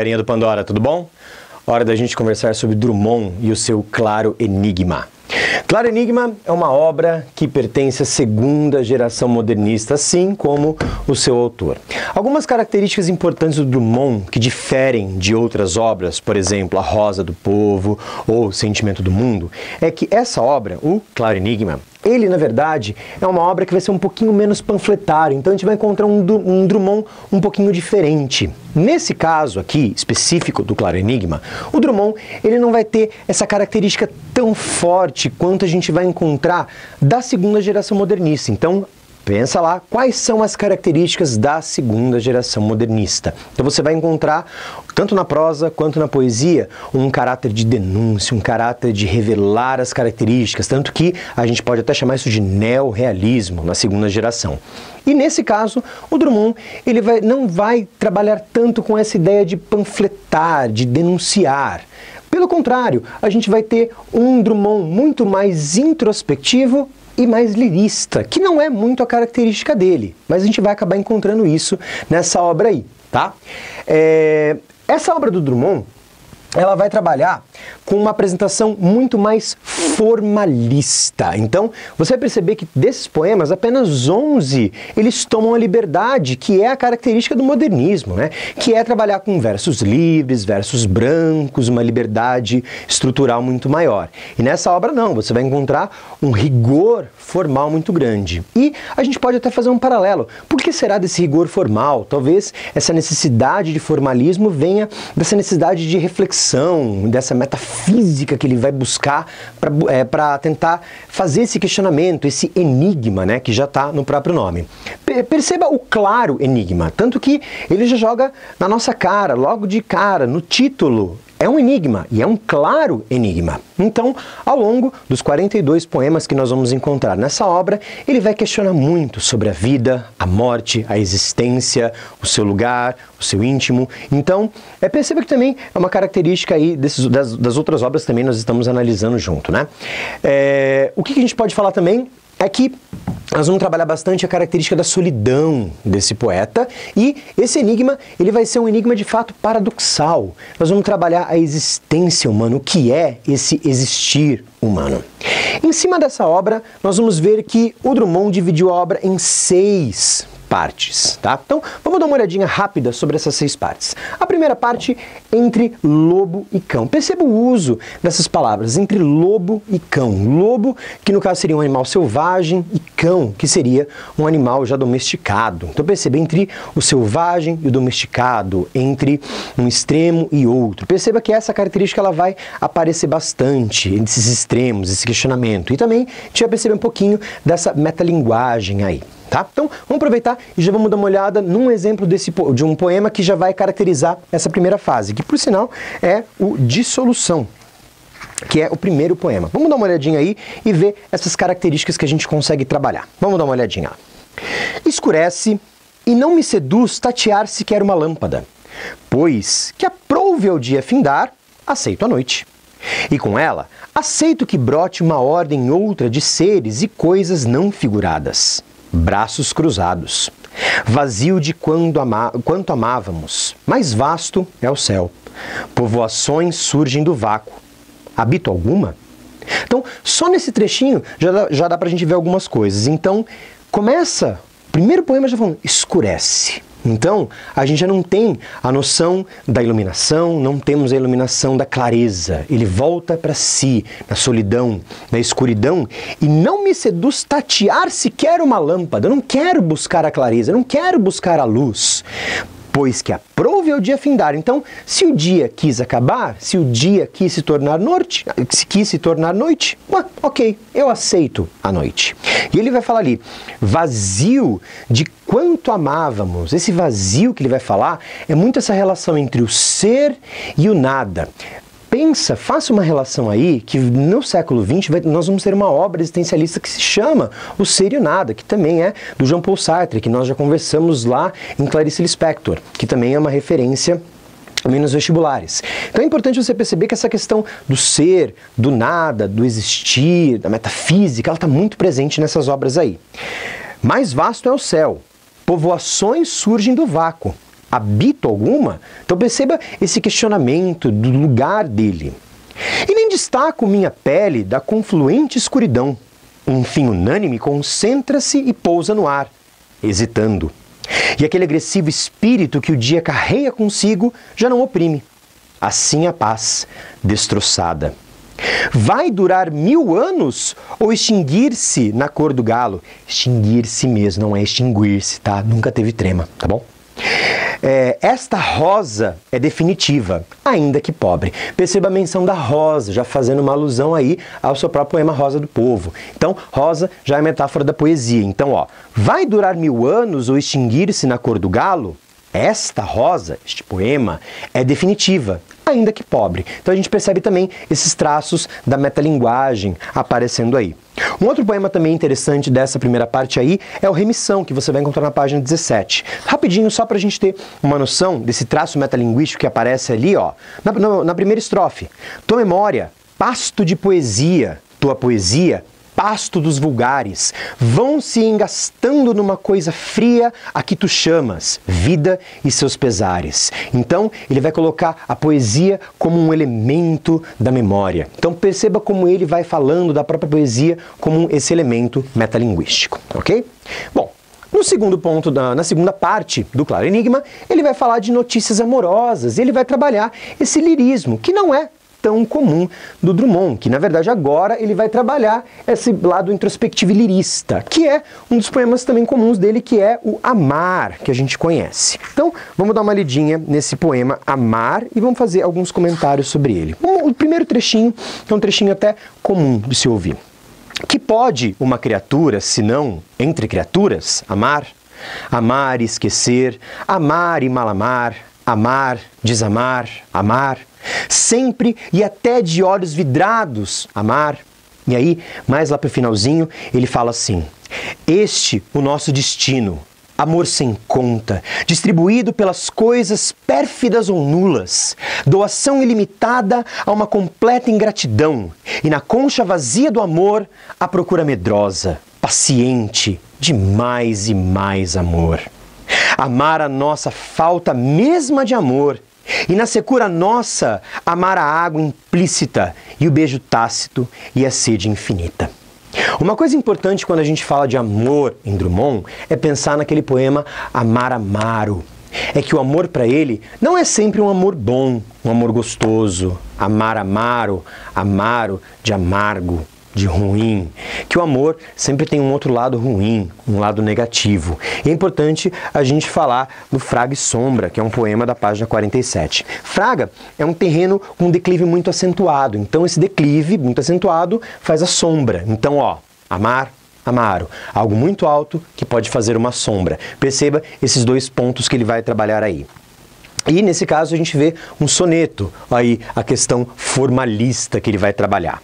galerinha do Pandora, tudo bom? Hora da gente conversar sobre Drummond e o seu Claro Enigma. Claro Enigma é uma obra que pertence à segunda geração modernista, assim como o seu autor. Algumas características importantes do Drummond que diferem de outras obras, por exemplo, A Rosa do Povo ou O Sentimento do Mundo, é que essa obra, o Claro Enigma, ele, na verdade, é uma obra que vai ser um pouquinho menos panfletária, então a gente vai encontrar um Drummond um pouquinho diferente. Nesse caso aqui, específico do Claro Enigma, o Drummond ele não vai ter essa característica tão forte quanto a gente vai encontrar da segunda geração modernista. Então, pensa lá, quais são as características da segunda geração modernista? Então você vai encontrar, tanto na prosa quanto na poesia, um caráter de denúncia, um caráter de revelar as características, tanto que a gente pode até chamar isso de neorrealismo na segunda geração. E nesse caso, o Drummond ele não vai trabalhar tanto com essa ideia de panfletar, de denunciar. Pelo contrário, a gente vai ter um Drummond muito mais introspectivo e mais lirista, que não é muito a característica dele, mas a gente vai acabar encontrando isso nessa obra aí, tá? Essa obra do Drummond, ela vai trabalhar com uma apresentação muito mais formalista. Então, você vai perceber que desses poemas, apenas 11 eles tomam a liberdade, que é a característica do modernismo, né? Que é trabalhar com versos livres, versos brancos, uma liberdade estrutural muito maior. E nessa obra não, você vai encontrar um rigor formal muito grande. E a gente pode até fazer um paralelo. Por que será desse rigor formal? Talvez essa necessidade de formalismo venha dessa necessidade de reflexão, dessa metafísica que ele vai buscar para tentar fazer esse questionamento, esse enigma, né, que já está no próprio nome. Perceba o claro enigma, tanto que ele já joga na nossa cara, logo de cara, no título. É um enigma, e é um claro enigma. Então, ao longo dos 42 poemas que nós vamos encontrar nessa obra, ele vai questionar muito sobre a vida, a morte, a existência, o seu lugar, o seu íntimo. Então, perceba que também é uma característica aí das outras obras que também nós estamos analisando junto, né? O que a gente pode falar também é que nós vamos trabalhar bastante a característica da solidão desse poeta, e esse enigma ele vai ser um enigma de fato paradoxal. Nós vamos trabalhar a existência humana, o que é esse existir humano. Em cima dessa obra, nós vamos ver que o Drummond dividiu a obra em 6 partes, tá? Então, vamos dar uma olhadinha rápida sobre essas 6 partes. A primeira parte, entre lobo e cão. Perceba o uso dessas palavras, entre lobo e cão. Lobo, que no caso seria um animal selvagem, e cão, que seria um animal já domesticado. Então, perceba, entre o selvagem e o domesticado, entre um extremo e outro. Perceba que essa característica ela vai aparecer bastante, esses extremos, esse questionamento. E também a gente vai perceber um pouquinho dessa metalinguagem aí. Tá? Então, vamos aproveitar e já vamos dar uma olhada num exemplo de um poema que já vai caracterizar essa primeira fase, que por sinal é o Dissolução, que é o primeiro poema. Vamos dar uma olhadinha aí e ver essas características que a gente consegue trabalhar. Vamos dar uma olhadinha. Escurece e não me seduz tatear sequer uma lâmpada, pois que aprouve ao dia findar, aceito a noite. E com ela, aceito que brote uma ordem outra de seres e coisas não figuradas. Braços cruzados, vazio de quanto amávamos, mais vasto é o céu. Povoações surgem do vácuo. Habito alguma? Então, só nesse trechinho já dá pra gente ver algumas coisas. Então, começa, o primeiro poema já falando, escurece. Então, a gente já não tem a noção da iluminação, não temos a iluminação da clareza. Ele volta para si, na solidão, na escuridão, e não me seduz tatear sequer uma lâmpada. Eu não quero buscar a clareza, eu não quero buscar a luz, pois que aprouve ao dia findar. Então, se o dia quis acabar, se o dia quis se tornar noite, ok, eu aceito a noite. E ele vai falar ali, vazio de quanto amávamos. Esse vazio que ele vai falar é muito essa relação entre o ser e o nada. Pensa, faça uma relação aí que no século XX nós vamos ter uma obra existencialista que se chama O Ser e o Nada, que também é do Jean-Paul Sartre, que nós já conversamos lá em Clarice Lispector, que também é uma referência menos vestibulares. Então é importante você perceber que essa questão do ser, do nada, do existir, da metafísica, ela está muito presente nessas obras aí. Mais vasto é o céu, povoações surgem do vácuo. habito alguma? Então perceba esse questionamento do lugar dele. E nem destaco minha pele da confluente escuridão. Um fim unânime concentra-se e pousa no ar, hesitando. E aquele agressivo espírito que o dia carrega consigo já não oprime. Assim a paz, destroçada. Vai durar 1000 anos ou extinguir-se na cor do galo? Extinguir-se mesmo, não é extinguir-se, tá? Nunca teve trema, tá bom? Esta rosa é definitiva, ainda que pobre. Perceba a menção da rosa, já fazendo uma alusão aí ao seu próprio poema Rosa do Povo. Então, rosa já é metáfora da poesia. Então, ó, vai durar 1000 anos ou extinguir-se na cor do galo? Esta rosa, este poema, é definitiva, ainda que pobre. Então a gente percebe também esses traços da metalinguagem aparecendo aí. Um outro poema também interessante dessa primeira parte aí é o Remissão, que você vai encontrar na página 17. Rapidinho, só para a gente ter uma noção desse traço metalinguístico que aparece ali, ó, na primeira estrofe. Tua memória, pasto de poesia, tua poesia, pasto dos vulgares, vão se engastando numa coisa fria a que tu chamas, vida e seus pesares. Então, ele vai colocar a poesia como um elemento da memória. Então, perceba como ele vai falando da própria poesia como esse elemento metalinguístico, ok? Bom, no segundo ponto, na segunda parte do Claro Enigma, ele vai falar de notícias amorosas, ele vai trabalhar esse lirismo, que não é tão comum do Drummond, que na verdade agora ele vai trabalhar esse lado introspectivo e lirista, que é um dos poemas também comuns dele, que é o Amar, que a gente conhece. Então, vamos dar uma lidinha nesse poema Amar e vamos fazer alguns comentários sobre ele. O primeiro trechinho é um trechinho até comum de se ouvir. Que pode uma criatura, se não entre criaturas, amar? Amar e esquecer, amar e malamar, amar, desamar, amar, sempre e até de olhos vidrados, amar. E aí, mais lá para o finalzinho, ele fala assim: este o nosso destino, amor sem conta, distribuído pelas coisas pérfidas ou nulas, doação ilimitada a uma completa ingratidão, e na concha vazia do amor, a procura medrosa, paciente, de mais e mais amor. Amar a nossa falta mesma de amor, e na secura nossa, amar a água implícita e o beijo tácito e a sede infinita. Uma coisa importante quando a gente fala de amor em Drummond é pensar naquele poema Amar Amaro. É que o amor para ele não é sempre um amor bom, um amor gostoso. Amar amaro, amaro de amargo, de ruim, que o amor sempre tem um outro lado ruim, um lado negativo. E é importante a gente falar do Fraga e Sombra, que é um poema da página 47. Fraga é um terreno com um declive muito acentuado, então esse declive muito acentuado faz a sombra. Então, ó, amar, amaro, algo muito alto que pode fazer uma sombra. Perceba esses dois pontos que ele vai trabalhar aí. E nesse caso a gente vê um soneto, aí a questão formalista que ele vai trabalhar.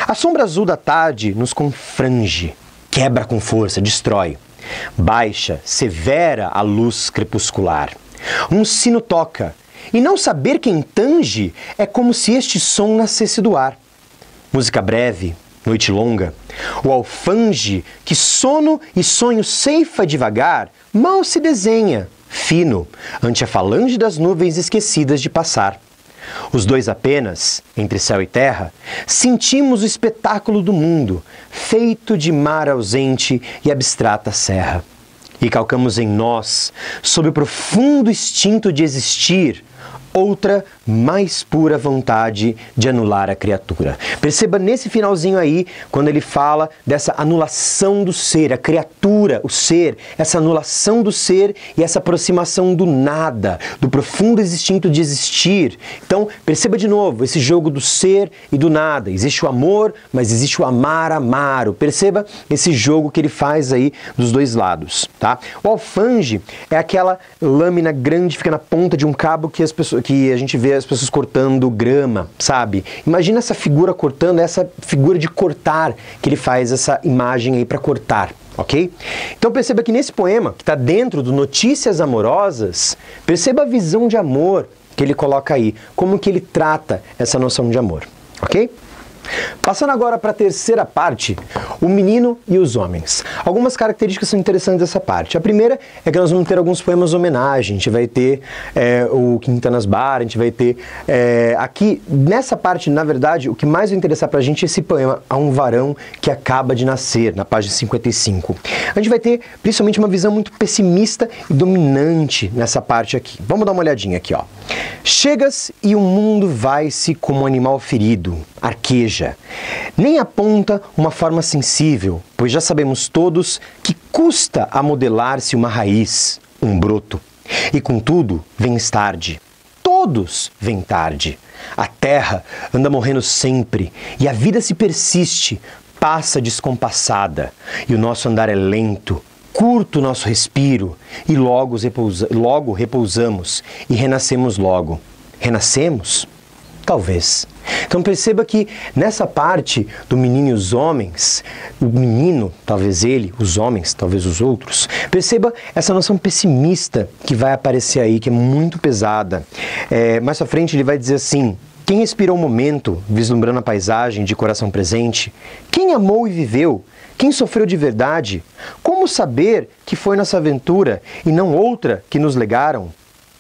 A sombra azul da tarde nos confrange, quebra com força, destrói. Baixa, severa a luz crepuscular. Um sino toca, e não saber quem tange é como se este som nascesse do ar. Música breve, noite longa, o alfange que sono e sonho ceifa devagar, mal se desenha, fino, ante a falange das nuvens esquecidas de passar. Os dois apenas, entre céu e terra, sentimos o espetáculo do mundo, feito de mar ausente e abstrata serra. E calcamos em nós, sob o profundo instinto de existir, outra mais pura vontade de anular a criatura. Perceba nesse finalzinho aí, quando ele fala dessa anulação do ser, a criatura, o ser, essa anulação do ser e essa aproximação do nada, do profundo instinto de existir. Então, perceba de novo esse jogo do ser e do nada. Existe o amor, mas existe o amar, amaro. Perceba esse jogo que ele faz aí dos dois lados, tá? O alfange é aquela lâmina grande, fica na ponta de um cabo que a gente vê as pessoas cortando grama, sabe? Imagina essa figura cortando, essa figura de cortar, que ele faz essa imagem aí para cortar, ok? Então perceba que nesse poema, que está dentro do Notícias Amorosas, perceba a visão de amor que ele coloca aí, como que ele trata essa noção de amor, ok? Passando agora para a terceira parte, o menino e os homens. Algumas características são interessantes dessa parte. A primeira é que nós vamos ter alguns poemas homenagem, a gente vai ter o Quintanas Bar, a gente vai ter aqui, nessa parte, na verdade, o que mais vai interessar para a gente é esse poema A um Varão que Acaba de Nascer, na página 55. A gente vai ter, principalmente, uma visão muito pessimista e dominante nessa parte aqui. Vamos dar uma olhadinha aqui, ó. Chegas e o mundo vai-se como um animal ferido, arqueja. Nem aponta uma forma sensível, pois já sabemos todos que custa a modelar-se uma raiz, um broto. E contudo, vens tarde. Todos vêm tarde. A terra anda morrendo sempre e a vida se persiste, passa descompassada. E o nosso andar é lento, curto o nosso respiro e logo repousamos e renascemos logo. Renascemos? Talvez. Então perceba que nessa parte do menino e os homens, o menino, talvez ele, os homens, talvez os outros, perceba essa noção pessimista que vai aparecer aí, que é muito pesada. Mais à frente ele vai dizer assim: quem respirou o momento, vislumbrando a paisagem de coração presente? Quem amou e viveu? Quem sofreu de verdade? Como saber que foi nossa aventura e não outra que nos legaram?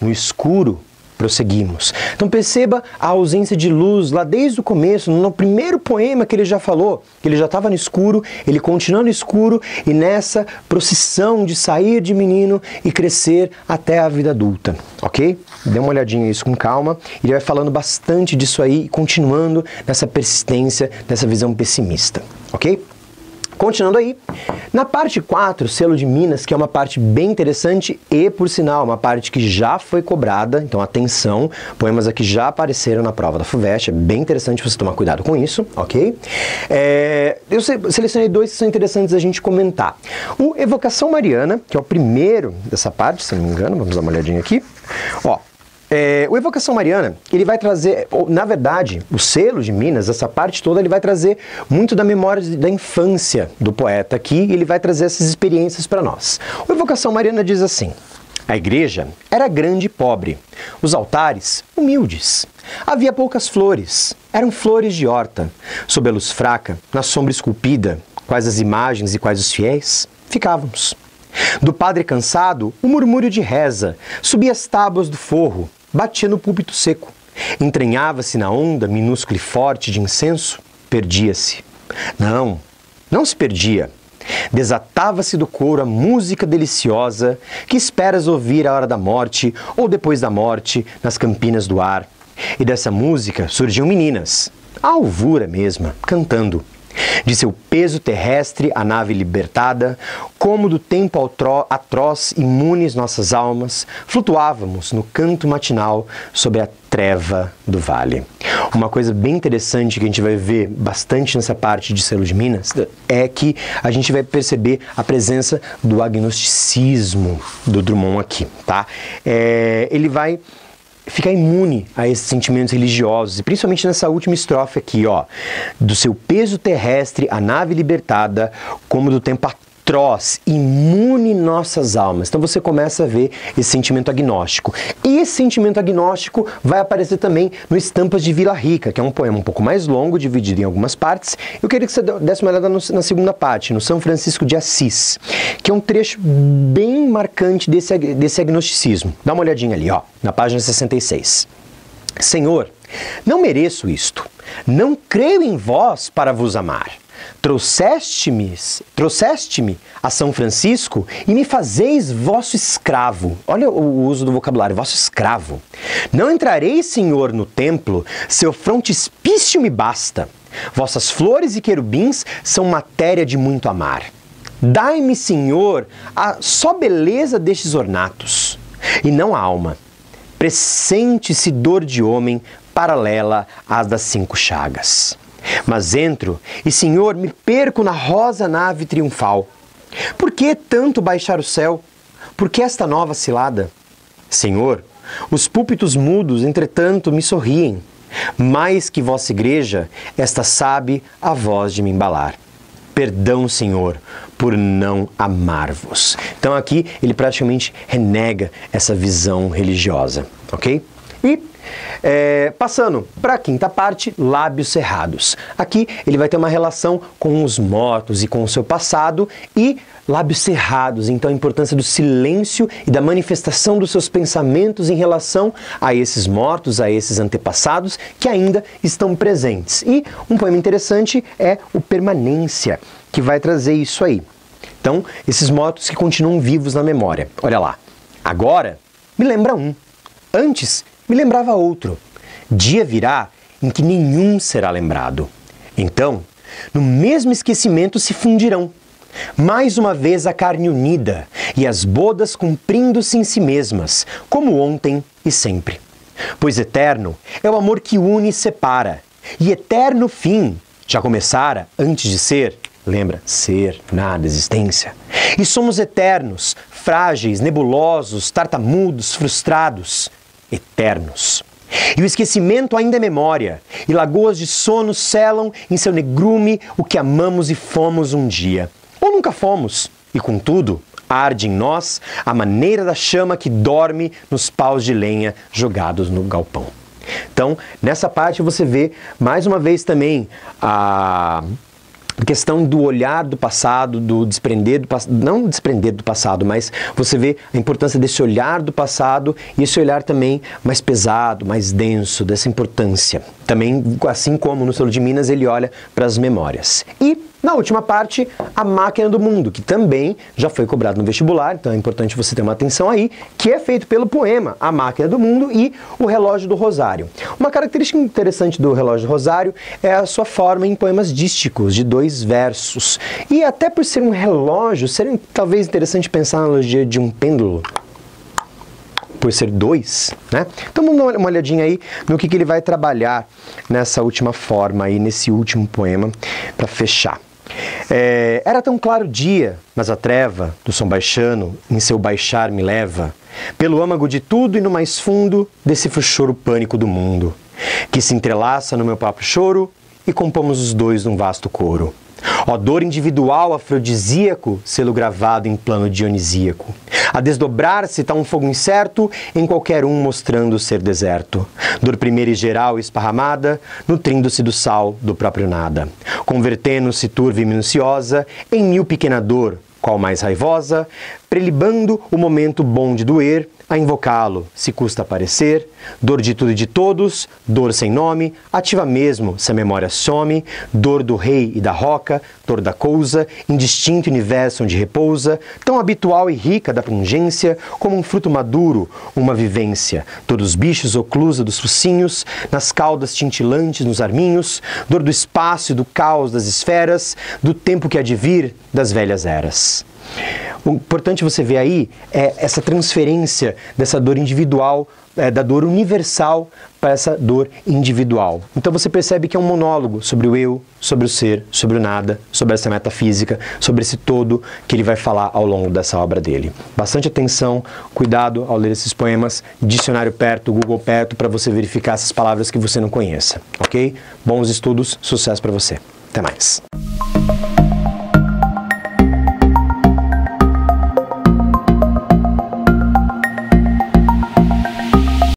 No escuro prosseguimos. Então perceba a ausência de luz lá desde o começo, no primeiro poema que ele já falou, que ele já estava no escuro, ele continua no escuro e nessa procissão de sair de menino e crescer até a vida adulta, ok? Dê uma olhadinha nisso com calma, ele vai falando bastante disso aí, continuando nessa persistência, nessa visão pessimista, ok? Continuando aí, na parte 4, Selo de Minas, que é uma parte bem interessante e, por sinal, uma parte que já foi cobrada, então atenção, poemas aqui já apareceram na prova da FUVEST, é bem interessante você tomar cuidado com isso, ok? Eu selecionei dois que são interessantes a gente comentar. O Evocação Mariana, que é o primeiro dessa parte, se não me engano, vamos dar uma olhadinha aqui, ó. O Evocação Mariana, ele vai trazer, na verdade, o Selo de Minas, essa parte toda, ele vai trazer muito da memória da infância do poeta aqui, e ele vai trazer essas experiências para nós. O Evocação Mariana diz assim: a igreja era grande e pobre, os altares humildes. Havia poucas flores, eram flores de horta. Sob a luz fraca, na sombra esculpida, quais as imagens e quais os fiéis, ficávamos. Do padre cansado, o murmúrio de reza, subia as tábuas do forro, batia no púlpito seco, entranhava-se na onda minúscula e forte de incenso, perdia-se. Não se perdia. Desatava-se do coro a música deliciosa que esperas ouvir à hora da morte ou depois da morte nas campinas do ar. E dessa música surgiam meninas, a alvura mesma, cantando. De seu peso terrestre a nave libertada, como do tempo atroz imunes nossas almas, flutuávamos no canto matinal sobre a treva do vale. Uma coisa bem interessante que a gente vai ver bastante nessa parte de Selo de Minas é que a gente vai perceber a presença do agnosticismo do Drummond aqui, tá? Ele vai ficar imune a esses sentimentos religiosos, e principalmente nessa última estrofe aqui, ó, do seu peso terrestre a nave libertada, como do tempo atroz, imune nossas almas. Então você começa a ver esse sentimento agnóstico. E esse sentimento agnóstico vai aparecer também no Estampas de Vila Rica, que é um poema um pouco mais longo, dividido em algumas partes. Eu queria que você desse uma olhada na segunda parte, no São Francisco de Assis, que é um trecho bem marcante desse agnosticismo. Dá uma olhadinha ali, ó, na página 66. Senhor, não mereço isto, não creio em vós para vos amar. Trouxeste-me a São Francisco e me fazeis vosso escravo. Olha o uso do vocabulário, vosso escravo. Não entrarei, Senhor, no templo, seu frontispício me basta. Vossas flores e querubins são matéria de muito amar. Dai-me, Senhor, a só beleza destes ornatos, e não a alma. Pressente-se dor de homem paralela às das 5 chagas. Mas entro e, Senhor, me perco na rosa nave triunfal. Por que tanto baixar o céu? Por que esta nova cilada? Senhor, os púlpitos mudos, entretanto, me sorriem. Mais que vossa igreja, esta sabe a voz de me embalar. Perdão, Senhor, por não amar-vos. Então aqui ele praticamente renega essa visão religiosa, ok? E Passando para a quinta parte, lábios cerrados. Aqui ele vai ter uma relação com os mortos e com o seu passado e lábios cerrados, então a importância do silêncio e da manifestação dos seus pensamentos em relação a esses mortos, a esses antepassados que ainda estão presentes. E um poema interessante é o Permanência, que vai trazer isso aí. Então, esses mortos que continuam vivos na memória. Olha lá. Agora, me lembra um. Antes, me lembrava outro. Dia virá em que nenhum será lembrado. Então, no mesmo esquecimento se fundirão. Mais uma vez a carne unida e as bodas cumprindo-se em si mesmas, como ontem e sempre. Pois eterno é o amor que une e separa, e eterno fim já começara antes de ser, lembra, ser, nada, existência. E somos eternos, frágeis, nebulosos, tartamudos, frustrados, eternos. E o esquecimento ainda é memória, e lagoas de sono selam em seu negrume o que amamos e fomos um dia. Ou nunca fomos, e contudo, arde em nós a maneira da chama que dorme nos paus de lenha jogados no galpão. Então, nessa parte você vê, mais uma vez também, a questão do olhar do passado, do desprender do passado, não desprender do passado, mas você vê a importância desse olhar do passado e esse olhar também mais pesado, mais denso, dessa importância. Também, assim como no Selo de Minas, ele olha para as memórias. E, na última parte, a Máquina do Mundo, que também já foi cobrado no vestibular, então é importante você ter uma atenção aí, que é feito pelo poema A Máquina do Mundo e o Relógio do Rosário. Uma característica interessante do Relógio do Rosário é a sua forma em poemas dísticos, de 2 versos. E até por ser um relógio, seria talvez interessante pensar na analogia de um pêndulo, por ser 2, né? Então vamos dar uma olhadinha aí no que ele vai trabalhar nessa última forma aí, nesse último poema, para fechar. Era tão claro o dia, mas a treva do som baixano em seu baixar me leva, pelo âmago de tudo e no mais fundo, decifro o choro pânico do mundo, que se entrelaça no meu próprio choro e compomos os dois num vasto coro. Ó dor individual afrodisíaco, selo gravado em plano dionisíaco, a desdobrar-se tá um fogo incerto em qualquer um mostrando ser deserto. Dor primeira e geral esparramada, nutrindo-se do sal do próprio nada, convertendo-se turva e minuciosa em mil pequena dor, qual mais raivosa, prelibando o momento bom de doer, a invocá-lo, se custa aparecer, dor de tudo e de todos, dor sem nome, ativa mesmo se a memória some, dor do rei e da roca, dor da cousa, indistinto universo onde repousa, tão habitual e rica da pungência, como um fruto maduro, uma vivência, dor dos bichos oclusa dos focinhos, nas caudas tintilantes nos arminhos, dor do espaço e do caos das esferas, do tempo que há de vir das velhas eras. O importante você ver aí é essa transferência dessa dor individual, da dor universal para essa dor individual. Então você percebe que é um monólogo sobre o eu, sobre o ser, sobre o nada, sobre essa metafísica, sobre esse todo que ele vai falar ao longo dessa obra dele. Bastante atenção, cuidado ao ler esses poemas, dicionário perto, Google perto, para você verificar essas palavras que você não conheça, ok? Bons estudos, sucesso para você. Até mais!